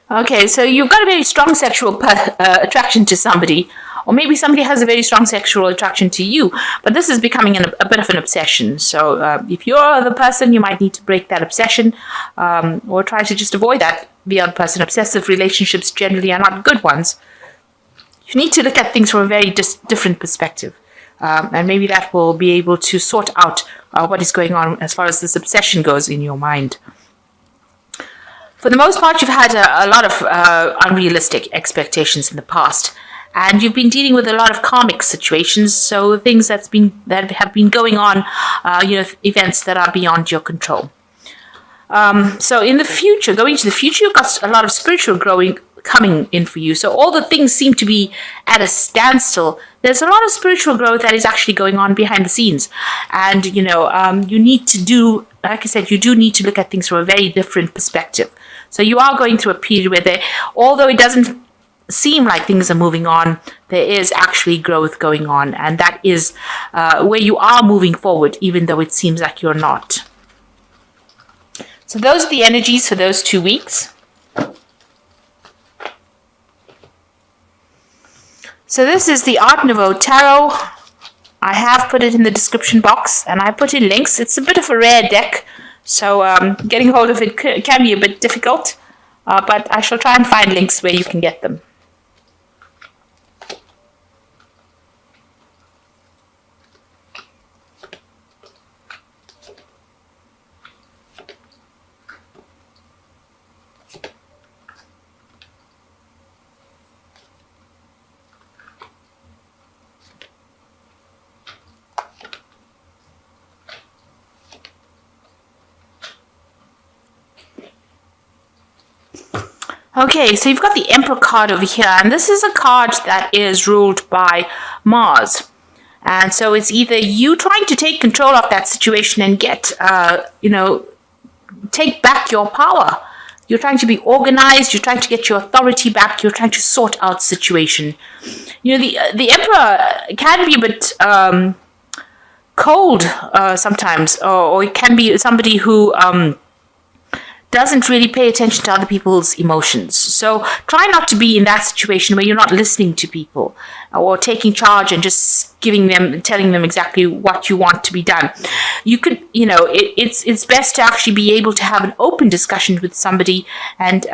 Okay, so you've got a very strong sexual attraction to somebody, or maybe somebody has a very strong sexual attraction to you, but this is becoming a bit of an obsession. So if you're the person, you might need to break that obsession, or try to just avoid that, the other person. Obsessive relationships generally are not good ones. You need to look at things from a very different perspective. And maybe that will be able to sort out what is going on as far as this obsession goes in your mind. For the most part, you've had a lot of unrealistic expectations in the past, and you've been dealing with a lot of karmic situations. So things that have been going on, events that are beyond your control. So in the future, going into the future, you've got a lot of spiritual growing coming in for you. So all the things seem to be at a standstill. There's a lot of spiritual growth that is actually going on behind the scenes. And, you need to do, like I said, you do need to look at things from a very different perspective. So you are going through a period where although it doesn't seem like things are moving on, there is actually growth going on. And that is where you are moving forward, even though it seems like you're not. So those are the energies for those 2 weeks. So this is the Art Nouveau Tarot. I have put it in the description box, and I put in links. It's a bit of a rare deck, so getting hold of it can be a bit difficult, but I shall try and find links where you can get them. Okay, so you've got the Emperor card over here, and this is a card that is ruled by Mars. And so it's either you trying to take control of that situation and get, take back your power. You're trying to be organized, you're trying to get your authority back, you're trying to sort out situation. The Emperor can be a bit cold sometimes, or it can be somebody who doesn't really pay attention to other people's emotions. So try not to be in that situation where you're not listening to people or taking charge and just telling them exactly what you want to be done. You could, it's best to actually be able to have an open discussion with somebody and,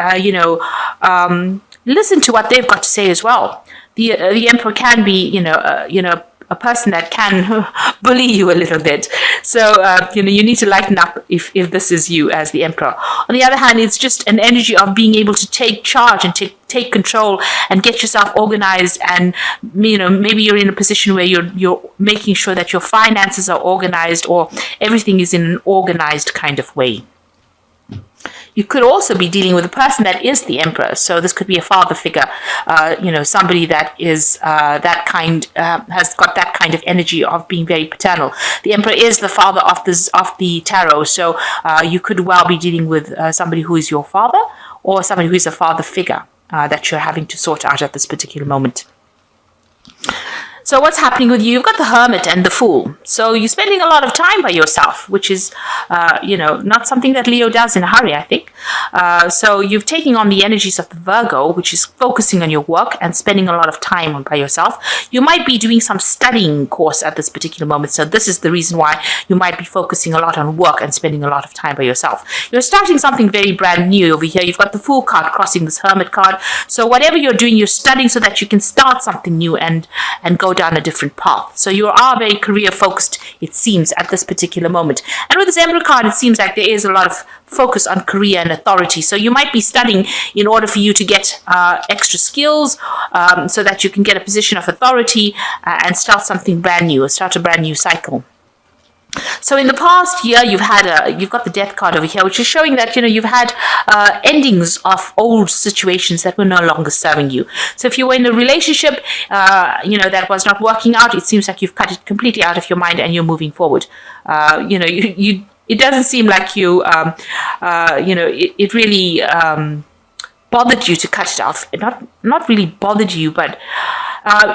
listen to what they've got to say as well. The Emperor can be, a person that can bully you a little bit. So, you need to lighten up if this is you as the Emperor. On the other hand, it's just an energy of being able to take charge and take control and get yourself organized. And, maybe you're in a position where you're making sure that your finances are organized or everything is in an organized kind of way. You could also be dealing with a person that is the Emperor. So this could be a father figure, somebody that is that kind, has got that kind of energy of being very paternal. The Emperor is the father of the tarot. So you could well be dealing with somebody who is your father or somebody who is a father figure that you're having to sort out at this particular moment. So what's happening with you? You've got the Hermit and the Fool. So you're spending a lot of time by yourself, which is, not something that Leo does in a hurry, I think. So you're taking on the energies of the Virgo, which is focusing on your work and spending a lot of time by yourself. You might be doing some studying course at this particular moment. So this is the reason why you might be focusing a lot on work and spending a lot of time by yourself. You're starting something very brand new over here. You've got the Fool card crossing this Hermit card. So whatever you're doing, you're studying so that you can start something new and go down a different path. So you are very career focused, it seems, at this particular moment. And with this Emperor card, it seems like there is a lot of focus on career and authority. So you might be studying in order for you to get extra skills so that you can get a position of authority and start something brand new, or start a brand new cycle. So in the past year, you've got the Death card over here, which is showing that, you've had endings of old situations that were no longer serving you. So if you were in a relationship, that was not working out, it seems like you've cut it completely out of your mind and you're moving forward. It doesn't seem like it really bothered you to cut it off. Not really bothered you, but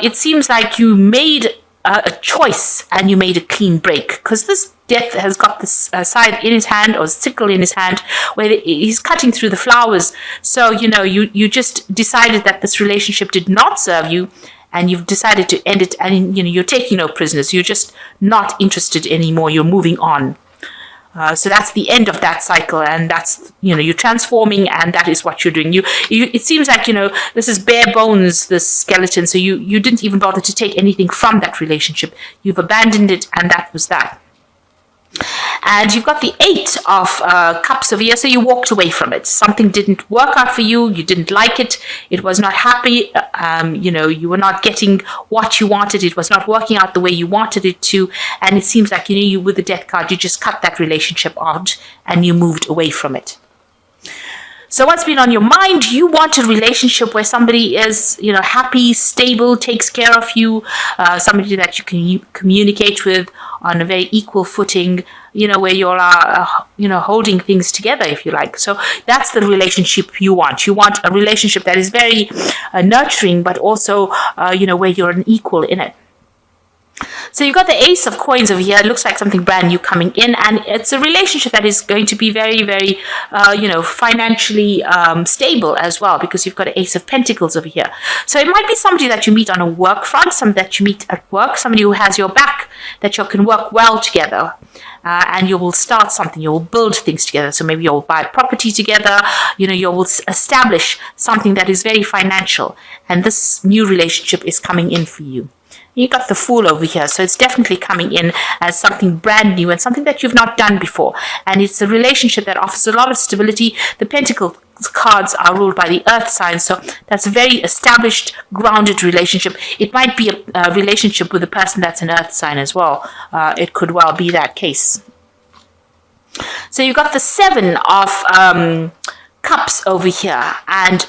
it seems like you made a choice and you made a clean break, because this Death has got this scythe in his hand, or sickle in his hand, where he's cutting through the flowers. So, you just decided that this relationship did not serve you, and you've decided to end it, and, you're taking no prisoners. You're just not interested anymore. You're moving on. So that's the end of that cycle, and that's, you're transforming, and that is what you're doing. It seems like, this is bare bones, this skeleton, so you didn't even bother to take anything from that relationship. You've abandoned it, and that was that. And you've got the 8 of Cups over here, so you walked away from it. Something didn't work out for you. You didn't like it. It was not happy. You were not getting what you wanted. It was not working out the way you wanted it to. And it seems like, you with the Death card, you just cut that relationship out and you moved away from it. So what's been on your mind? You want a relationship where somebody is, happy, stable, takes care of you, somebody that you can communicate with on a very equal footing, where you all are, holding things together, if you like. So that's the relationship you want. You want a relationship that is very nurturing, but also, where you're an equal in it. So you've got the Ace of Coins over here. It looks like something brand new coming in, and it's a relationship that is going to be very, very, financially stable as well, because you've got an Ace of Pentacles over here. So it might be somebody that you meet on a work front, somebody that you meet at work, somebody who has your back, that you can work well together. And you will start something, you will build things together. So maybe you'll buy property together, you will establish something that is very financial. And this new relationship is coming in for you. You got the Fool over here, so it's definitely coming in as something brand new and something that you've not done before. And it's a relationship that offers a lot of stability. The Pentacle cards are ruled by the Earth sign, so that's a very established, grounded relationship. It might be a relationship with a person that's an Earth sign as well. It could well be that case. So you've got the 7 of Cups over here, and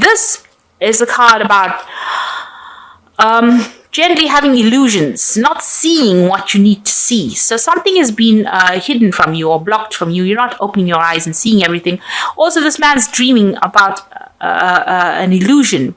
this is a card about generally having illusions, not seeing what you need to see. So something has been hidden from you or blocked from you. You're not opening your eyes and seeing everything. Also, this man's dreaming about an illusion.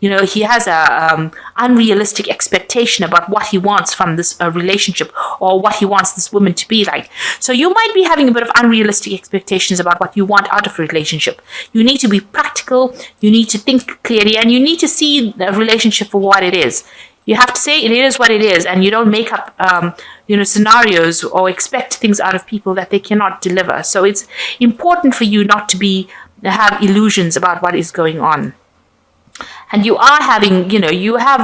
He has a unrealistic expectation about what he wants from this relationship, or what he wants this woman to be like. So you might be having a bit of unrealistic expectations about what you want out of a relationship. You need to be practical, you need to think clearly, and you need to see the relationship for what it is. You have to say it is what it is, and you don't make up, scenarios or expect things out of people that they cannot deliver. So it's important for you not to have illusions about what is going on. And you are having, you have,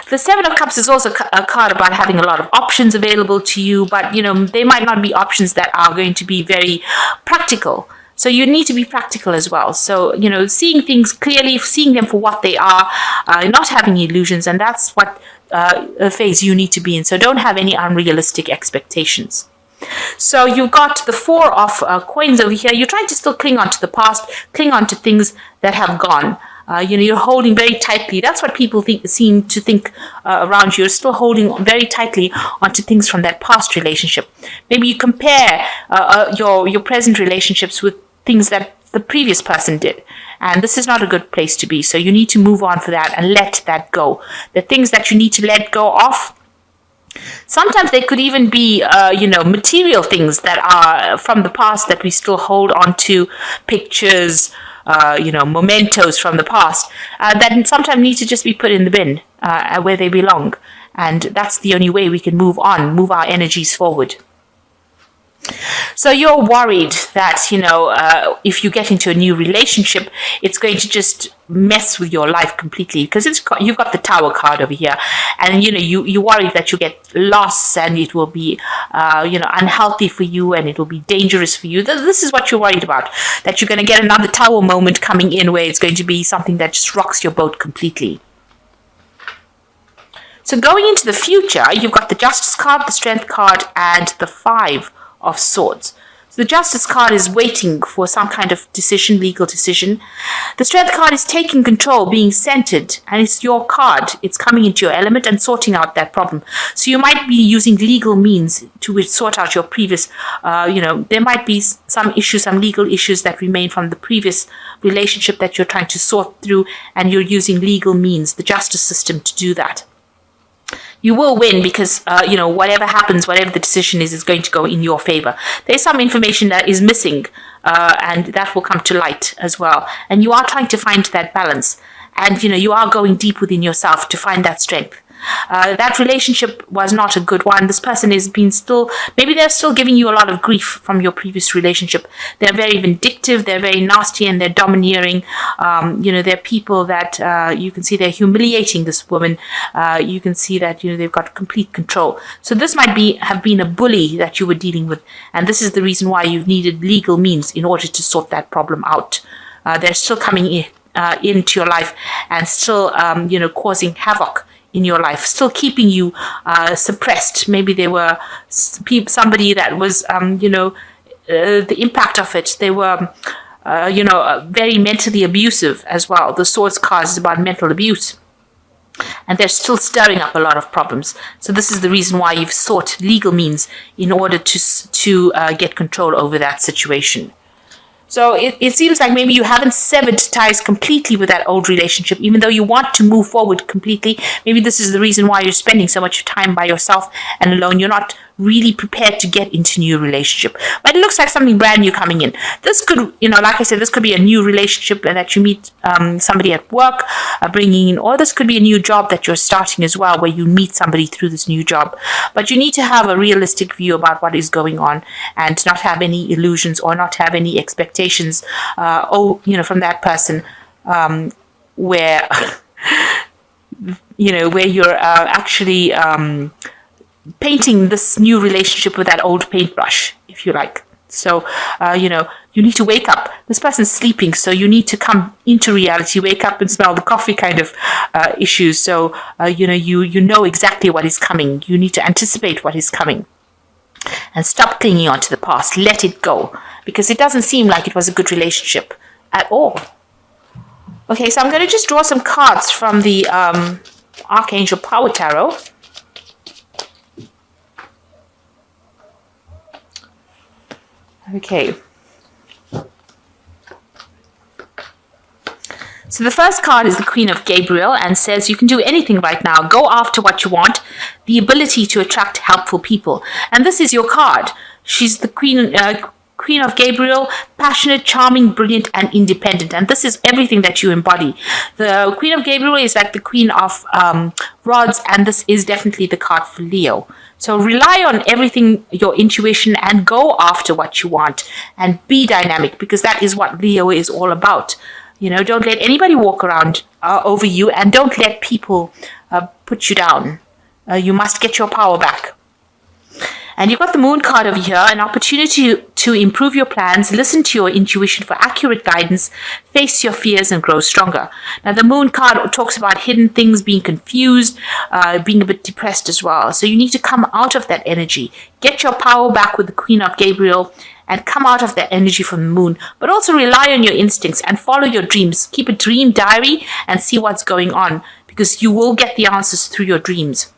the 7 of Cups is also a card about having a lot of options available to you, but, they might not be options that are going to be very practical. So you need to be practical as well. So, seeing things clearly, seeing them for what they are, not having illusions, and that's what phase you need to be in. So don't have any unrealistic expectations. So you've got the 4 of Coins over here. You're trying to still cling on to the past, cling on to things that have gone. You're holding very tightly. That's what people seem to think around you. You're still holding very tightly onto things from that past relationship. Maybe you compare your present relationships with things that the previous person did. And this is not a good place to be. So you need to move on for that and let that go. The things that you need to let go of, sometimes they could even be, material things that are from the past that we still hold on to, pictures, mementos from the past, that sometimes need to just be put in the bin where they belong. And that's the only way we can move on, move our energies forward. So you're worried that, if you get into a new relationship, it's going to just mess with your life completely, because you've got the Tower card over here, and you worry that you get lost and it will be unhealthy for you and it will be dangerous for you. This is what you're worried about, that you're going to get another Tower moment coming in where it's going to be something that just rocks your boat completely. So going into the future, you've got the Justice card, the Strength card, and the 5 of Swords. So the Justice card is waiting for some kind of decision, legal decision. The Strength card is taking control, being centered, and it's your card. It's coming into your element and sorting out that problem. So you might be using legal means to sort out your previous, there might be some issues, some legal issues that remain from the previous relationship that you're trying to sort through, and you're using legal means, the justice system, to do that. You will win because, whatever happens, whatever the decision is going to go in your favor. There's some information that is missing, and that will come to light as well. And you are trying to find that balance. And, you are going deep within yourself to find that strength. That relationship was not a good one. This person is being maybe they're still giving you a lot of grief from your previous relationship. They're very vindictive, they're very nasty, and they're domineering. They're people that you can see they're humiliating this woman. You can see that, they've got complete control. So this might have been a bully that you were dealing with. And this is the reason why you've needed legal means in order to sort that problem out. They're still coming into your life and still, causing havoc in your life, still keeping you suppressed. Maybe they were somebody that was, the impact of it. They were, very mentally abusive as well. The Swords card is about mental abuse. And they're still stirring up a lot of problems. So this is the reason why you've sought legal means in order to get control over that situation. So it seems like maybe you haven't severed ties completely with that old relationship, even though you want to move forward completely. Maybe this is the reason why you're spending so much time by yourself and alone. You're not really prepared to get into a new relationship. But it looks like something brand new coming in. This could, like I said, this could be a new relationship that you meet somebody at work bringing in, or this could be a new job that you're starting as well, where you meet somebody through this new job. But you need to have a realistic view about what is going on and not have any illusions or not have any expectations, from that person where, where you're actually painting this new relationship with that old paintbrush, if you like. So, you need to wake up. This person's sleeping, so you need to come into reality, wake up and smell the coffee kind of issues. So, you know exactly what is coming. You need to anticipate what is coming. And stop clinging on to the past. Let it go. Because it doesn't seem like it was a good relationship at all. Okay, so I'm going to just draw some cards from the Archangel Power Tarot. Okay. So the first card is the Queen of Gabriel and says you can do anything right now. Go after what you want. The ability to attract helpful people. And this is your card. She's the Queen of Gabriel, passionate, charming, brilliant, and independent. And this is everything that you embody. The Queen of Gabriel is like the Queen of Rods, and this is definitely the card for Leo. So rely on everything, your intuition, and go after what you want and be dynamic, because that is what Leo is all about. Don't let anybody walk around over you, and don't let people put you down. You must get your power back. And you've got the Moon card over here, an opportunity to improve your plans, listen to your intuition for accurate guidance, face your fears, and grow stronger. Now, the Moon card talks about hidden things, being confused, being a bit depressed as well. So you need to come out of that energy. Get your power back with the Queen of Gabriel and come out of that energy from the Moon. But also rely on your instincts and follow your dreams. Keep a dream diary and see what's going on, because you will get the answers through your dreams.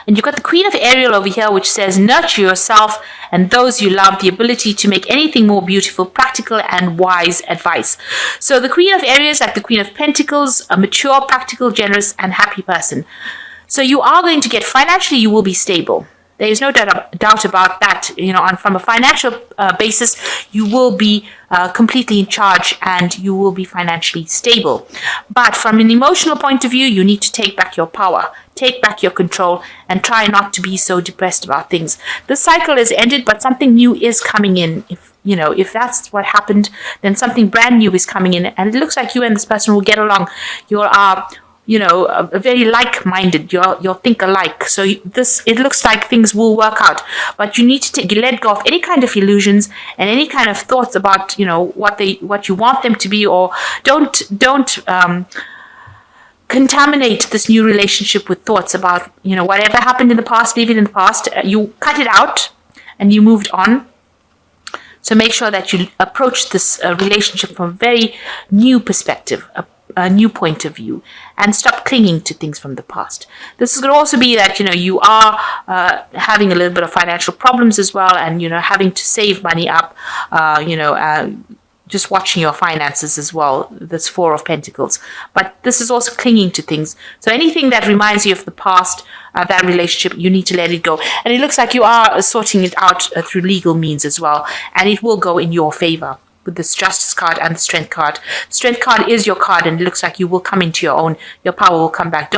And you've got the Queen of Ariel over here, which says nurture yourself and those you love, the ability to make anything more beautiful, practical and wise advice. So the Queen of Ariel is like the Queen of Pentacles, a mature, practical, generous and happy person. So you are going to get financially, you will be stable. There is no doubt about that. From a financial basis, you will be completely in charge and you will be financially stable. But from an emotional point of view, you need to take back your power, take back your control, and try not to be so depressed about things. This cycle is ended, but something new is coming in. If that's what happened, then something brand new is coming in, and it looks like you and this person will get along. You are very like-minded. You'll think alike. So it looks like things will work out. But you need to let go of any kind of illusions and any kind of thoughts about what you want them to be, or don't contaminate this new relationship with thoughts about whatever happened in the past. Leave it in the past. You cut it out and you moved on. So make sure that you approach this relationship from a very new perspective, a new point of view, and stop clinging to things from the past. This is going to also be that you are having a little bit of financial problems as well, and having to save money up, just watching your finances as well, this Four of Pentacles. But this is also clinging to things. So anything that reminds you of the past, that relationship, you need to let it go. And it looks like you are sorting it out through legal means as well. And it will go in your favor with this Justice card and the Strength card. Strength card is your card, and it looks like you will come into your own. Your power will come back.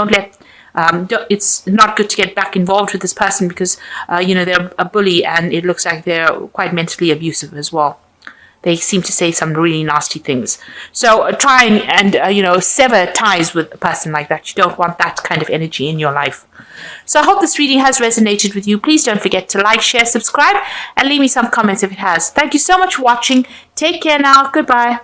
It's not good to get back involved with this person because, they're a bully, and it looks like they're quite mentally abusive as well. They seem to say some really nasty things. So try and sever ties with a person like that. You don't want that kind of energy in your life. So I hope this reading has resonated with you. Please don't forget to like, share, subscribe, and leave me some comments if it has. Thank you so much for watching. Take care now. Goodbye.